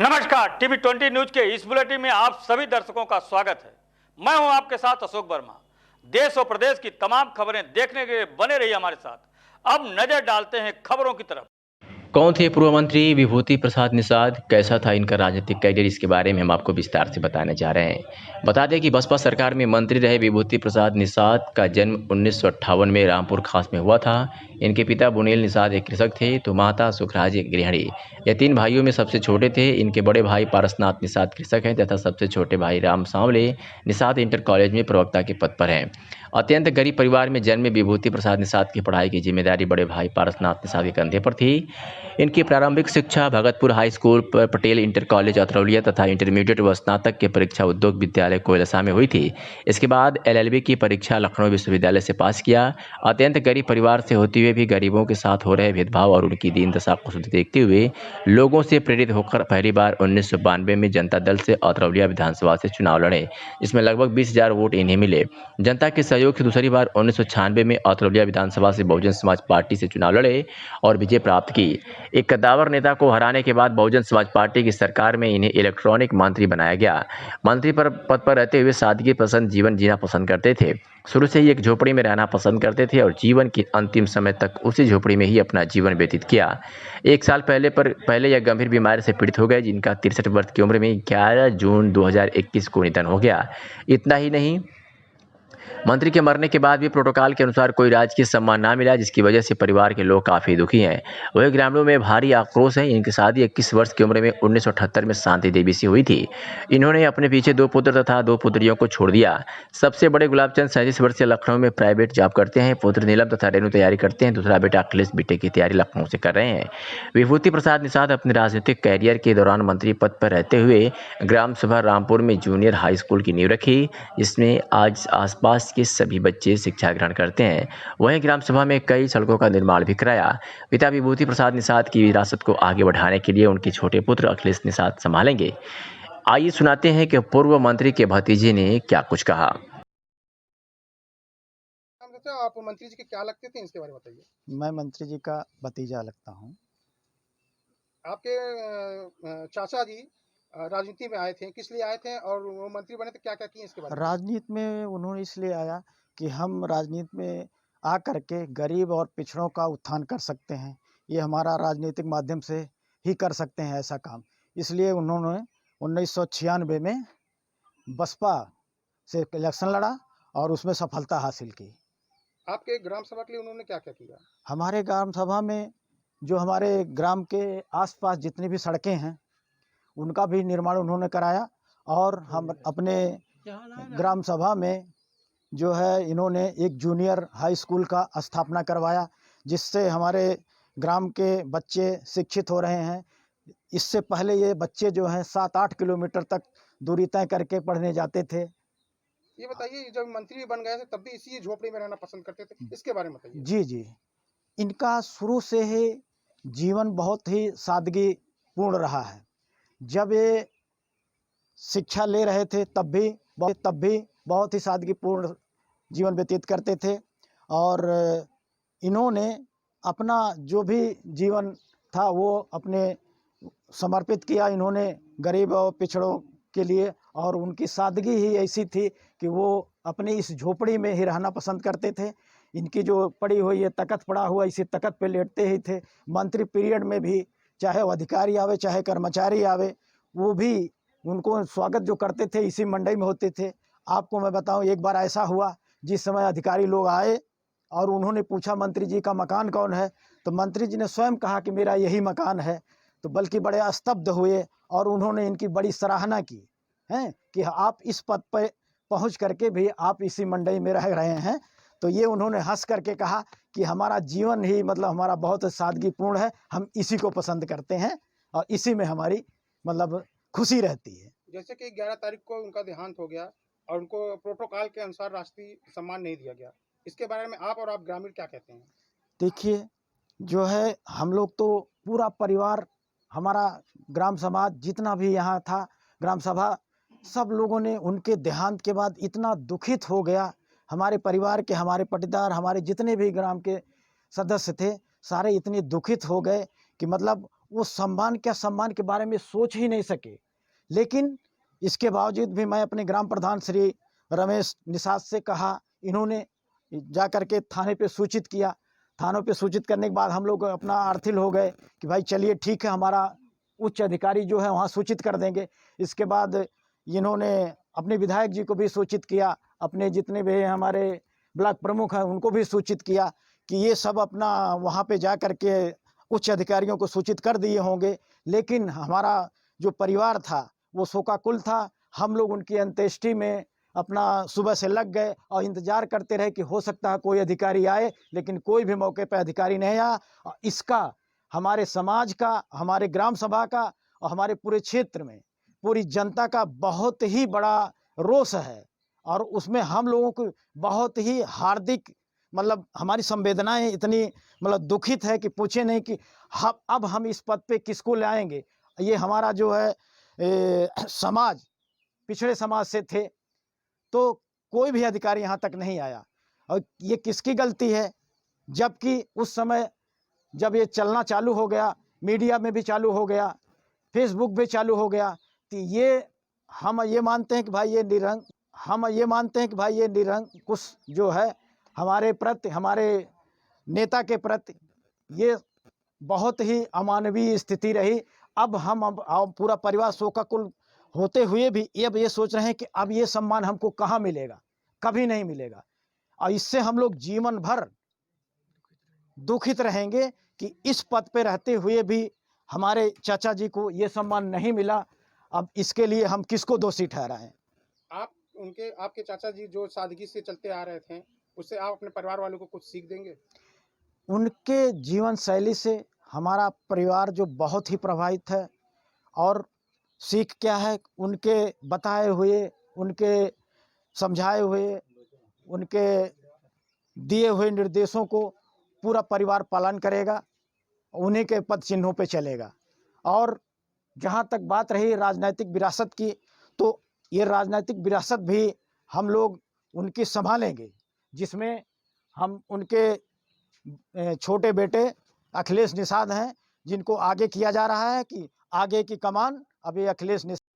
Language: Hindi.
नमस्कार, टीवी 20 न्यूज के इस बुलेटिन में आप सभी दर्शकों का स्वागत है। मैं हूं आपके साथ अशोक वर्मा। देश और प्रदेश की तमाम खबरें देखने के लिए बने रहिए हमारे साथ। अब नजर डालते हैं खबरों की तरफ। कौन थे पूर्व मंत्री विभूति प्रसाद निषाद, कैसा था इनका राजनीतिक कैरियर, इसके बारे में हम आपको विस्तार से बताने जा रहे हैं। बता दें कि बसपा सरकार में मंत्री रहे विभूति प्रसाद निषाद का जन्म 1958 में रामपुर खास में हुआ था। इनके पिता बुनेल निषाद एक कृषक थे तो माता सुखराज एक गृहिणी। ये 3 भाइयों में सबसे छोटे थे। इनके बड़े भाई पारसनाथ निषाद कृषक हैं तथा सबसे छोटे भाई राम सांवले निषाद इंटर कॉलेज में प्रवक्ता के पद पर हैं। अत्यंत गरीब परिवार में जन्मे विभूति प्रसाद निषाद की पढ़ाई की जिम्मेदारी बड़े भाई पारसनाथ निषाद के कंधे पर थी। इनकी प्रारंभिक शिक्षा भगतपुर हाई स्कूल पर पटेल इंटर कॉलेज अतरौलिया तथा इंटरमीडिएट व स्नातक की परीक्षा उद्योग विद्यालय कोयलसा में हुई थी। इसके बाद LLB की परीक्षा लखनऊ विश्वविद्यालय से पास किया। अत्यंत गरीब परिवार से होते हुए भी गरीबों के साथ हो रहे भेदभाव और उनकी दीन दशा को देखते हुए लोगों से प्रेरित होकर पहली बार 1992 में जनता दल से अतरौलिया विधानसभा से चुनाव लड़े, जिसमें लगभग 20,000 वोट इन्हें मिले। जनता के सहयोग से दूसरी बार 1996 में अतरौलिया विधानसभा से बहुजन समाज पार्टी से चुनाव लड़े और विजय प्राप्त की। एक कद्दावर नेता को हराने के बाद बहुजन समाज पार्टी की सरकार में इन्हें इलेक्ट्रॉनिक मंत्री बनाया गया। मंत्री पद पर रहते हुए सादगी पसंद जीवन जीना पसंद करते थे। शुरू से ही एक झोपड़ी में रहना पसंद करते थे और जीवन के अंतिम समय तक उसी झोपड़ी में ही अपना जीवन व्यतीत किया। 1 साल पहले यह गंभीर बीमारी से पीड़ित हो गए, जिनका 63 वर्ष की उम्र में 11 जून 2021 को निधन हो गया। इतना ही नहीं, मंत्री के मरने के बाद भी प्रोटोकॉल के अनुसार कोई राजकीय सम्मान ना मिला, जिसकी वजह से परिवार के लोग काफ़ी दुखी हैं। वही ग्रामीणों में भारी आक्रोश है। इनकी शादी 21 वर्ष की उम्र में 1978 में शांति देवी से हुई थी। इन्होंने अपने पीछे 2 पुत्र तथा 2 पुत्रियों को छोड़ दिया। सबसे बड़े गुलाबचंद 37 वर्ष से लखनऊ में प्राइवेट जॉब करते हैं। पुत्र नीलम तथा रेणु तैयारी करते हैं। दूसरा बेटा अखिलेश बीटेक की तैयारी लखनऊ से कर रहे हैं। विभूति प्रसाद निषाद अपने राजनीतिक कैरियर के दौरान मंत्री पद पर रहते हुए ग्राम सभा रामपुर में जूनियर हाई स्कूल की नींव रखी, जिसमें आज आसपास के सभी बच्चे शिक्षा ग्रहण करते हैं। वहीं ग्राम सभा में कई सड़कों का निर्माण भी कराया। पिता विभूति प्रसाद निषाद की विरासत को आगे बढ़ाने के लिए उनके छोटे पुत्र अखिलेश निषाद संभालेंगे। आइए सुनाते हैं कि पूर्व मंत्री के भतीजे ने क्या कुछ कहा। आप मंत्री जी के क्या लगते थे, इसके बारे में बताइए। मैं मंत्री जी का भतीजा लगता हूँ। आपके चाचा जी राजनीति में आए थे, किस लिए आए थे और वो मंत्री बने थे, क्या क्या किए इसके बारे में? राजनीति में उन्होंने इसलिए आया कि हम राजनीति में आ करके गरीब और पिछड़ों का उत्थान कर सकते हैं। ये हमारा राजनीतिक माध्यम से ही कर सकते हैं ऐसा काम। इसलिए उन्होंने 1996 में बसपा से इलेक्शन लड़ा और उसमें सफलता हासिल की। आपके ग्राम सभा के लिए उन्होंने क्या क्या किया? हमारे ग्राम सभा में जो हमारे ग्राम के आसपास जितनी भी सड़कें हैं उनका भी निर्माण उन्होंने कराया और हम अपने ग्राम सभा में जो है इन्होंने एक जूनियर हाई स्कूल का स्थापना करवाया, जिससे हमारे ग्राम के बच्चे शिक्षित हो रहे हैं। इससे पहले ये बच्चे जो हैं 7-8 किलोमीटर तक दूरी तय करके पढ़ने जाते थे। ये बताइए, जब मंत्री बन गए थे तब भी इसी झोपड़ी में रहना पसंद करते थे, इसके बारे में बताइए। जी जी, इनका शुरू से ही जीवन बहुत ही सादगी पूर्ण रहा है। जब ये शिक्षा ले रहे थे तब भी बहुत ही सादगीपूर्ण जीवन व्यतीत करते थे और इन्होंने अपना जो भी जीवन था वो अपने समर्पित किया इन्होंने गरीब और पिछड़ों के लिए। और उनकी सादगी ही ऐसी थी कि वो अपनी इस झोपड़ी में ही रहना पसंद करते थे। इनकी जो पड़ी हुई है तख्त पड़ा हुआ, इसी तख्त पे लेटते ही थे। मंत्री पीरियड में भी चाहे वो अधिकारी आवे चाहे कर्मचारी आवे, वो भी उनको स्वागत जो करते थे इसी मंडई में होते थे। आपको मैं बताऊं, एक बार ऐसा हुआ जिस समय अधिकारी लोग आए और उन्होंने पूछा मंत्री जी का मकान कौन है, तो मंत्री जी ने स्वयं कहा कि मेरा यही मकान है। तो बल्कि बड़े स्तब्ध हुए और उन्होंने इनकी बड़ी सराहना की है कि आप इस पद पर पहुंच करके भी आप इसी मंडई में रह रहे हैं। तो ये उन्होंने हंस करके कहा कि हमारा जीवन ही मतलब हमारा बहुत सादगीपूर्ण है, हम इसी को पसंद करते हैं और इसी में हमारी मतलब खुशी रहती है। जैसे कि 11 तारीख को उनका देहांत हो गया और उनको प्रोटोकॉल के अनुसार राष्ट्रीय सम्मान नहीं दिया गया, इसके बारे में आप और आप ग्रामीण क्या कहते हैं? देखिए, जो है हम लोग तो पूरा परिवार, हमारा ग्राम समाज जितना भी यहाँ था, ग्राम सभा, सब लोगों ने उनके देहांत के बाद इतना दुखित हो गया। हमारे परिवार के, हमारे पटीदार, हमारे जितने भी ग्राम के सदस्य थे, सारे इतने दुखित हो गए कि मतलब वो सम्मान क्या सम्मान के बारे में सोच ही नहीं सके। लेकिन इसके बावजूद भी मैं अपने ग्राम प्रधान श्री रमेश निषाद से कहा, इन्होंने जा कर के थाने पे सूचित किया। थानों पे सूचित करने के बाद हम लोग अपना अर्थिल हो गए कि भाई चलिए ठीक है, हमारा उच्च अधिकारी जो है वहाँ सूचित कर देंगे। इसके बाद इन्होंने अपने विधायक जी को भी सूचित किया, अपने जितने भी हमारे ब्लॉक प्रमुख हैं उनको भी सूचित किया कि ये सब अपना वहाँ पे जा कर के उच्च अधिकारियों को सूचित कर दिए होंगे। लेकिन हमारा जो परिवार था वो शोकाकुल था। हम लोग उनकी अंत्येष्टि में अपना सुबह से लग गए और इंतज़ार करते रहे कि हो सकता है कोई अधिकारी आए, लेकिन कोई भी मौके पर अधिकारी नहीं आया। और इसका हमारे समाज का, हमारे ग्राम सभा का और हमारे पूरे क्षेत्र में पूरी जनता का बहुत ही बड़ा रोष है। और उसमें हम लोगों को बहुत ही हार्दिक मतलब हमारी संवेदनाएं इतनी मतलब दुखित है कि पूछे नहीं कि अब हम इस पद पे किसको लाएंगे। ये हमारा जो है समाज पिछड़े समाज से थे, तो कोई भी अधिकारी यहाँ तक नहीं आया। और ये किसकी गलती है, जबकि उस समय जब ये चलना चालू हो गया, मीडिया में भी चालू हो गया, फेसबुक भी चालू हो गया, तो ये हम ये मानते हैं कि भाई ये निरंकुश जो है हमारे प्रति, हमारे नेता के प्रति ये बहुत ही अमानवीय स्थिति रही। अब पूरा परिवार शोकाकुल होते हुए भी अब ये सोच रहे हैं कि अब ये सम्मान हमको कहाँ मिलेगा, कभी नहीं मिलेगा। और इससे हम लोग जीवन भर दुखित रहेंगे कि इस पद पे रहते हुए भी हमारे चाचा जी को ये सम्मान नहीं मिला। अब इसके लिए हम किसको दोषी ठहराएं? आपके चाचा जी जो सादगी से चलते आ रहे थे, उससे आप अपने परिवार वालों को कुछ सीख देंगे? उनके जीवन शैली से हमारा परिवार जो बहुत ही प्रभावित है। और सीख क्या है, उनके बताए हुए, उनके समझाए हुए, उनके दिए हुए निर्देशों को पूरा परिवार पालन करेगा, उन्हीं के पद चिन्हों पे चलेगा। और जहाँ तक बात रही राजनीतिक विरासत की, तो ये राजनीतिक विरासत भी हम लोग उनकी संभालेंगे, जिसमें हम उनके छोटे बेटे अखिलेश निषाद हैं, जिनको आगे किया जा रहा है कि आगे की कमान अब ये अखिलेश निषाद